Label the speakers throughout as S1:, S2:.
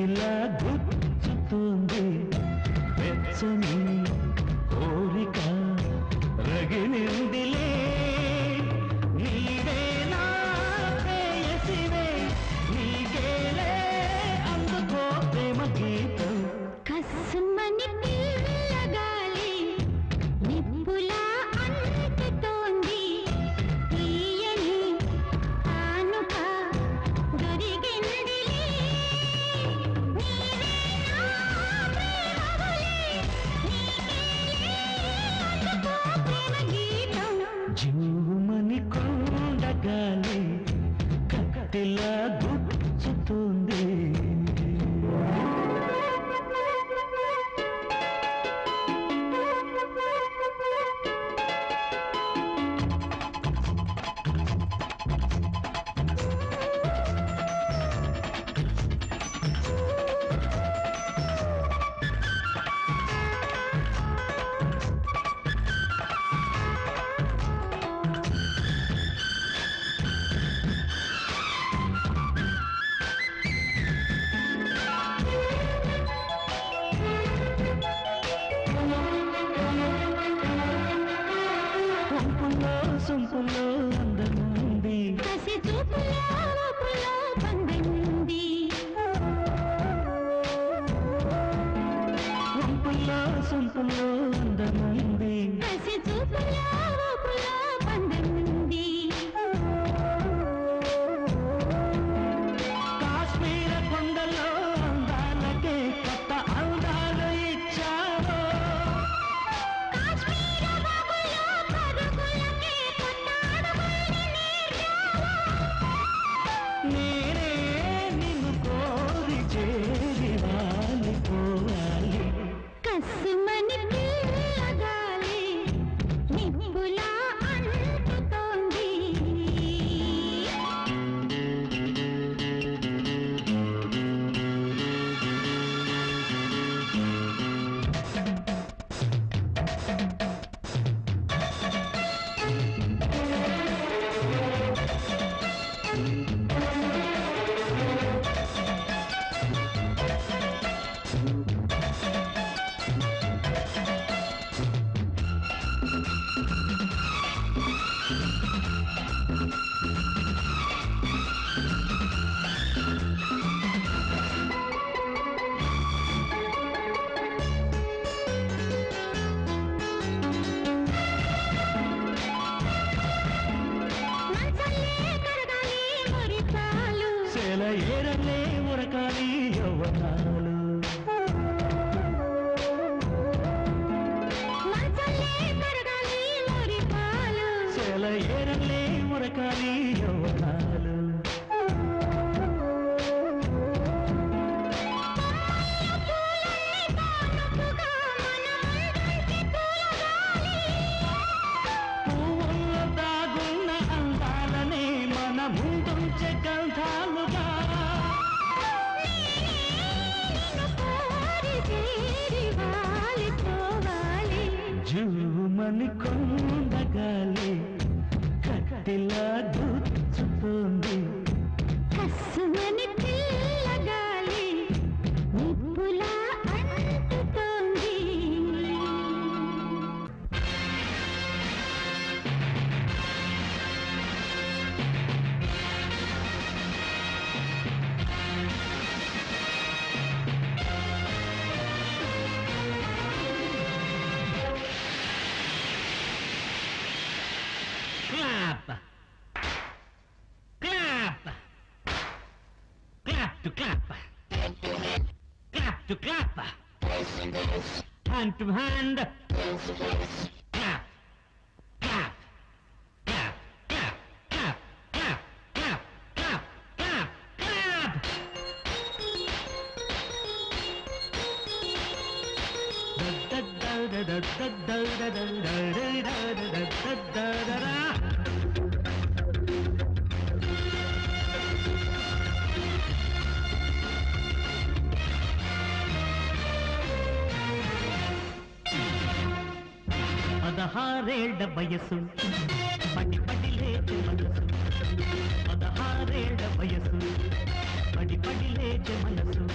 S1: కత్తిలా గుచ్చుతుంది వెచ్చని కోరిక రగిలిందిలే నీవే నా ప్రేయసివే నీకేలే అందుకో ప్రేమ గీతం
S2: కస్మని పిల్లగాలి నిప్పులా అంటుతోంది తీయని కానుక దొరికిందిలే నీవే నా ప్రేమవలే నీకేలే అందుకో ప్రేమ గీతం
S1: జీవమని కొండగాలి కత్తిలా గుచ్చుతుంది సొంపులో అందముంది
S2: కసి చూపులో పందనుంది
S1: వంపుల్లో సొంపులో అందముంది
S2: కసి చూపులో పందనుంది
S1: కాశ్మీర కొండలో అందాలకే కొత్త అందాలు ఇచ్చావో
S2: కాశ్మీర బాబులో పరుగులకే కొత్త అడుగుల్ని నేర్చావో
S1: నేనే నిన్ను కోరి చేరి వాలిపోవాలి
S2: కస్మని పిల్లగాలి నిప్పులా అంటుతోంది మంచల్లే కరగాలి మురిపాలు
S1: సెల ఏరలే ఉరకాలి యవ్వనాలు
S2: మంచల్లే కరగాలి మురిపాలు
S1: సెల ఏరలే ఉరకాలి యవ్వనాలు పువ్వుల్లో దాగున్న అందాలనే మన ముందుంచే గంధాలుగా జూమని కొండగాలి కత్తిలా గుచ్చుతుంది
S2: కస్మని పిల్లగాలి నిప్పులా అంటుతోంది
S1: Clap! Clap! Clap to clap! Clap to clap! Hand to hand! Clap! Clap! Clap! Clap! Clap! Clap! Clap! Clap! Clap! Clap! పదహారేళ్ల వయసు పడి పడి లేచే మనసు 16 వయసు పడి పడి లేచే మనసు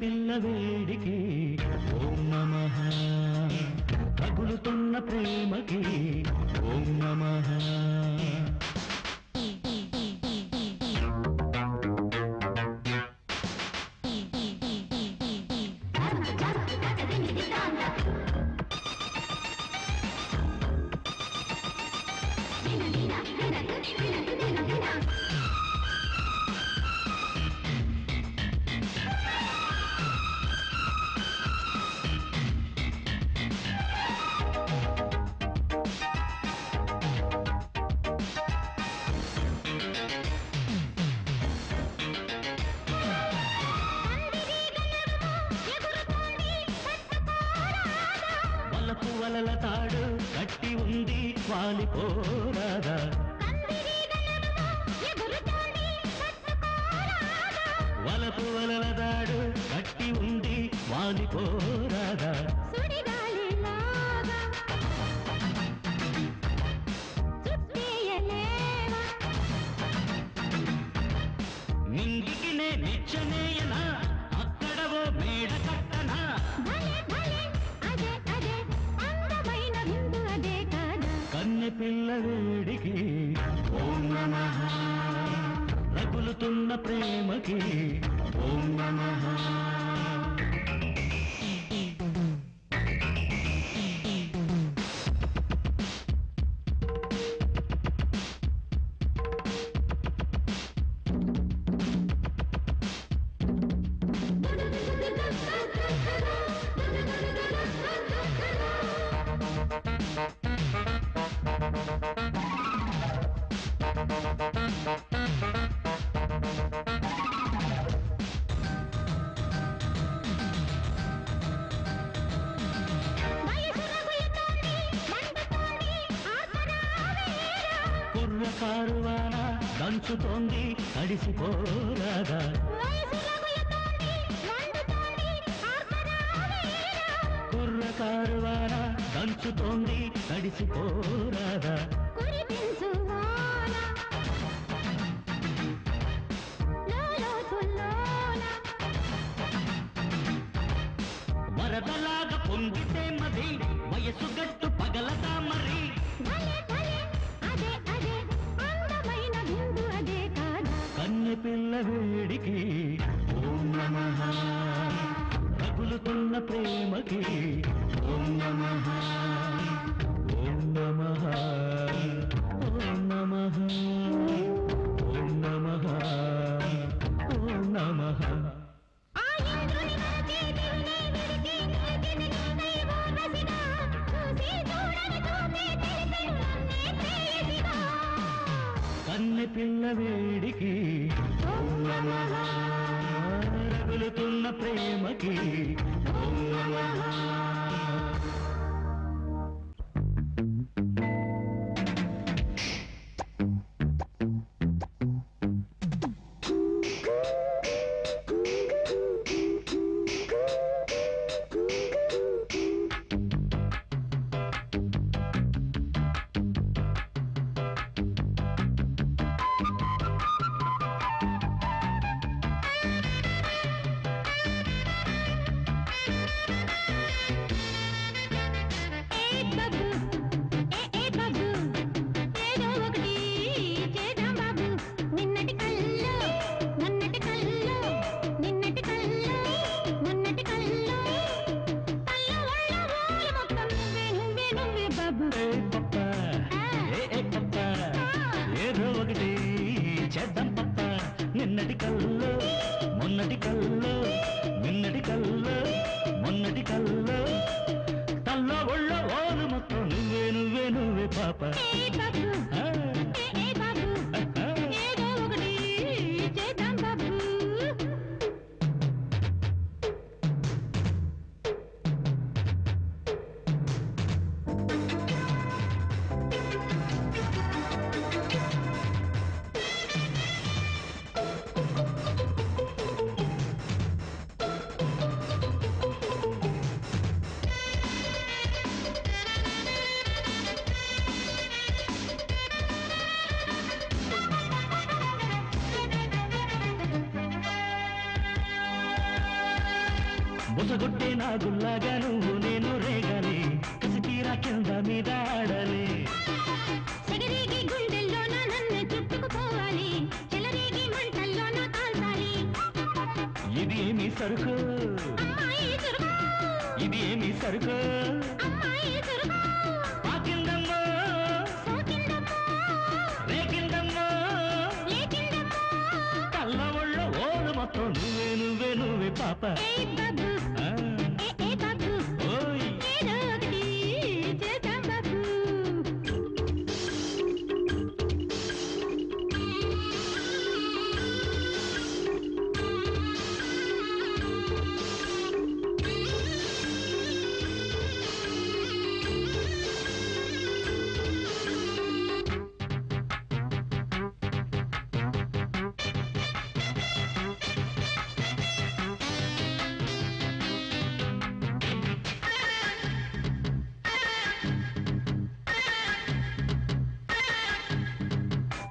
S1: పిల్ల వేడికి ఓం నమః తగులుతున్న ప్రేమకి ఓం నమః వలల తాడు కట్టి ఉంది వాలిపోరాదా వలపు వలల తాడు కట్టి ఉంది వాలిపోరాదా నింగికి నే నిచ్చనేయనా అక్కడవో మేడ కట్టనా కన్నె పిల్ల వేడికి ఓం నమః రగులుతున్న ప్రేమకి ఓం నమః కారువాన దంచుతోంది తడిసిపోరాదా కుర్ర కారువాన దంచుతోంది తడిసిపోరాదా వరదలాగా పొంగితే మది వయసు గట్టు పగలదా మరి కన్నె పిల్ల వేడికి ఓం నమః రగులుతున్న ప్రేమకి ఓం నమః ఓం నమః ఓం నమః ఓం నమః ఓం నమః కన్నె పిల్ల వేడికి ఓం నమః రగులుతున్న ప్రేమకి ఓం నమః నిన్నటి కల్లో మొన్నటి కల్లో నిన్నటి కల్లో మొన్నటి కల్లో తల్లో ఒళ్ళో ఓలు మొత్తం నువ్వే నువ్వే నువ్వే పాప బుసగొట్టే నాగుల్లాగా నువ్వు నేను రేగాలి కసితీరా కింద మీద ఆడాలి
S2: సెగరేగి గుండెల్లోన నన్ను చుట్టుకుపోవాలి చెలరేగి మంటల్లోన కాల్చాలి
S1: ఇది ఏమి సరుకు
S2: అమ్మాయి చురుకు
S1: ఇది ఏమి సరుకు
S2: అమ్మాయి చురుకు
S1: పాకిందమ్మో
S2: సోకిందమ్మో
S1: రేకిందమ్మో
S2: లేకిందమ్మో
S1: కళ్ళ ఒళ్ళ ఓలు మొత్తం నువ్వే నువ్వే నువ్వే పాప
S2: ఏ బాబు
S1: ఆ,
S2: ఏ బాబు
S1: ఓయ్
S2: ఏదో ఒకటి చేద్దాం బాబు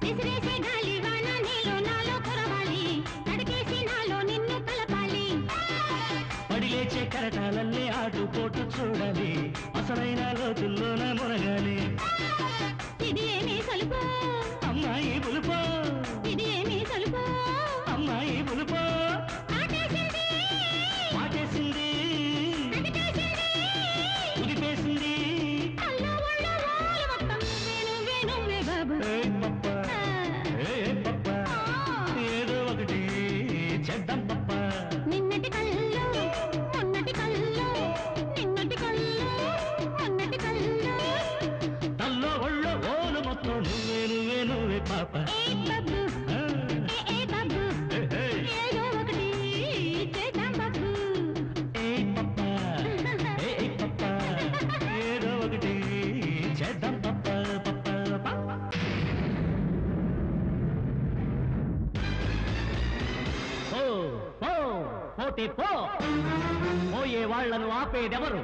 S2: విసిరేసే గాలి వాన నీలో నాలో కురవాలి నడికేసి నాలో నిన్ను కలపాలి
S1: పడిలేచే కరటాలల్లే ఆటుపోటు చూడాలి అసలైన లోతుల్లోన మునగాలి
S2: ఇది ఏమీ సలుపు
S1: అమ్మాయి బులుపో
S2: ఇది ఏమీ సలుపు
S1: అమ్మాయి బులుపో
S2: ఆటేసింది
S1: మాటేసింది
S2: నడికేసింది
S1: ఉదిపేసింది
S2: కళ్ళు ఒళ్ళు ఓలు మొత్తం నువ్వే నువ్వే బాబు
S1: ఏయ్ పప్ప ఏయ్ పప్ప ఏదో ఒకటి చేద్దాం పప్ప
S2: నిన్నటి కళ్ళు మొన్నటి కళ్ళు నిన్నటి కళ్ళు మొన్నటి కళ్ళు
S1: తల్లో ఒళ్ళో ఓలు మొత్తం నువ్వే నువ్వే నువ్వే పాప
S2: ఏ బాబు
S1: ఆ,
S2: ఏ బాబు
S1: ఏయ్, ఏయ్.
S2: ఏదో ఒకటి చేద్దాం బాబు
S1: ఏయ్ పప్ప ఏయ్ పప్ప ఏదో ఒకటి చేద్దాం పప్ప పప్ప పప్ప పో పో పోతే పో పోయే వాళ్లను ఆపేదెవరు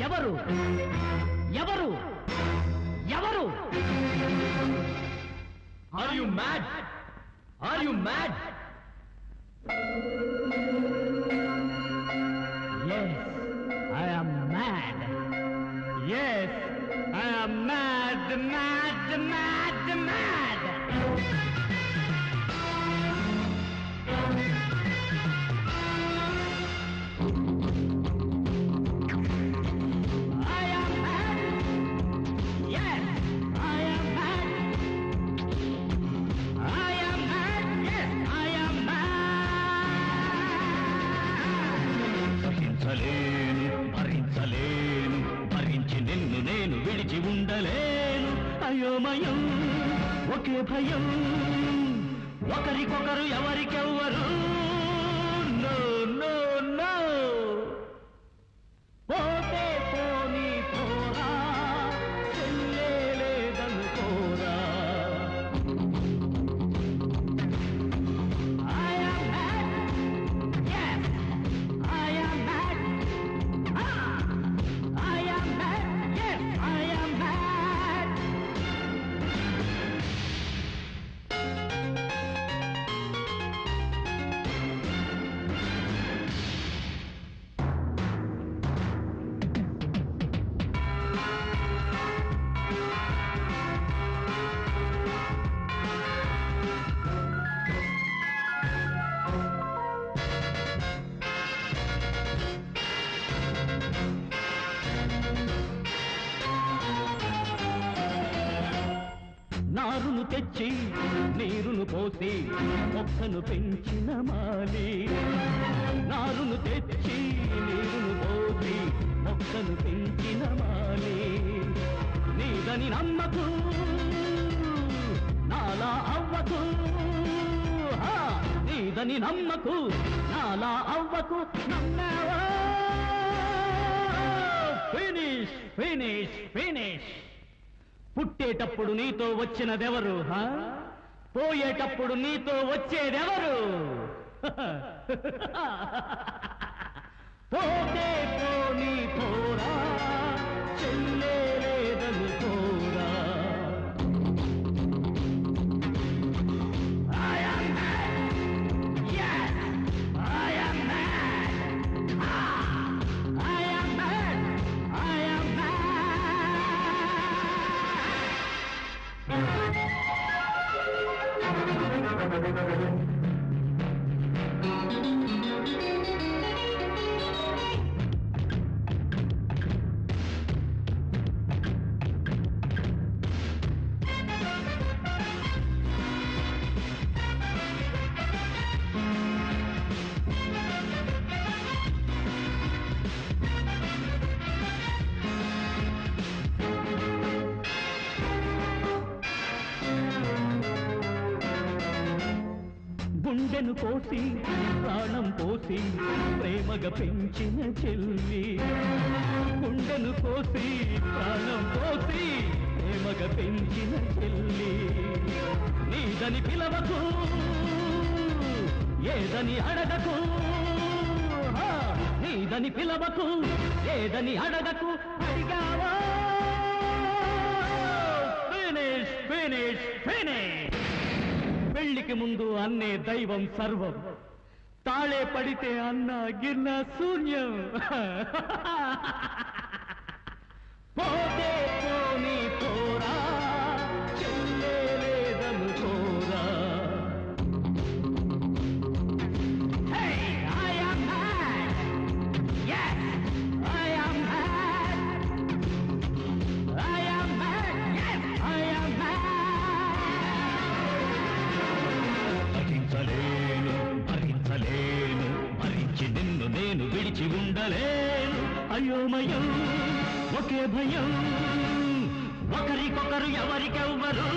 S1: ఎవరు ఎవరు ఎవరు are you mad are you mad Yes, I am mad. Yes, I am mad, mad, mad, mad. I am mad. Yes, I am mad. I am mad. Yes, I am mad. భరించలేను భరించలేను భరించి నిన్ను నేను విడిచి ఉండలేను అయోమయం ఒకే భయం ఒకరికొకరు ఎవరికెవ్వరు నో నో నో పోతే పోనీ పోరా చెల్లే లేదనుకోరా I am mad. Yes, I am mad. Ah, I am mad. Yes, I am mad. నారును తెచ్చి నీరును పోసి మొక్కను పెంచిన మాలి నారును తెచ్చి నీరును పోసి మొక్కను పెంచిన మాలి నీదని నమ్మకు నాలా అవ్వకు హా, నీదని నమ్మకు నాలా అవ్వకు నమ్మావా ఫినిష్ ఫినిష్ ఫినిష్ పుట్టేటప్పుడు నీతో వచ్చినదెవరు హా? పోయేటప్పుడు నీతో వచ్చేదెవరు పోతే పోనీ పోరా చెల్లే లేదనుకోరా I am mad. Yes, I am mad. గుండెను కోసి ప్రాణం పోసి ప్రేమగా పెంచిన చెల్లి గుండెను కోసి ప్రాణం పోసి ప్రేమగా పెంచిన చెల్లి నీదని పిలవకు ఏదని అడగకు నీదని పిలవకు ఏదని అడగకు అడిగావా ఫినిష్ ఫినిష్ ఫినిష్ పెళ్లికి ముందు అన్నే దైవం సర్వం తాళే పడితే అన్న గిన్న శూన్యం పోతే పోనీ పోరా చెల్లే లేదను కోరా భరించి నిన్ను నేను విడిచి ఉండలేను అయోమయం ఒకే భయం ఒకరికొకరు ఎవరికెవ్వరు